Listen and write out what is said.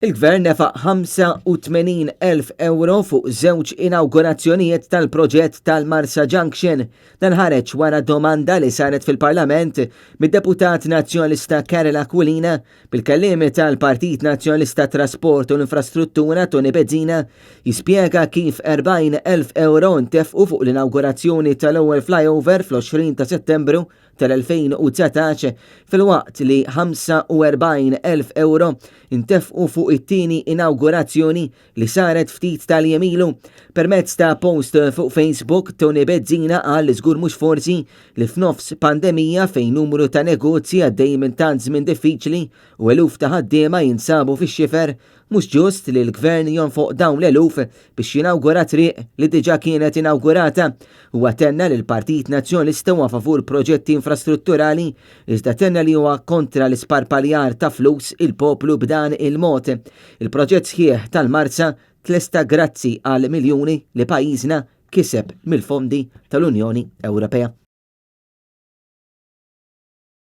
Il-Gvern nefaq 85,000 euro fuq żewġ inawgurazzjonijiet tal-proġett tal-Marsa Junction. Dan ħareġ wara domanda li saret fil-Parlament mid-Deputat Nazzjonalista Karel Aquilina bil-kelliem tal-Partit Nazzjonalista Trasport u l-Infrastruttura Tony Bezzina jispjega kif 40,000 euro ntefqu fuq l-inawgurazzjoni tal-ewwel flyover fl-20 ta' Settembru tal-2019 fil-waqt li 45,000 euro intefqu fuq it-tieni inawgurazzjoni li saret ftit tal-jemilu. Permezz ta' post fuq Facebook, Tony Bezzina qal li żgur mhux forsi li f'nofs pandemija fejn numru ta' negozji għaddej minn tant żmien diffiċli u eluf ta' ħaddiema jinsabu fix-xifer mhux ġust li l-Gvern jonfoq dawn l-eluf biex jinawgura triq li diġà kienet inawgurata u tenna li l-Partit Nazzjonalista huwa favur proġetti infrastrutturali iżda tenna li huwa kontra l-isparpaljar ta' flus il-poplu b'dan il-mod. Il-proġett sħiħ tal-Marsa tlesta grazzi għal miljuni li pajjiżna kiseb mill-fondi tal-Unjoni Ewropea.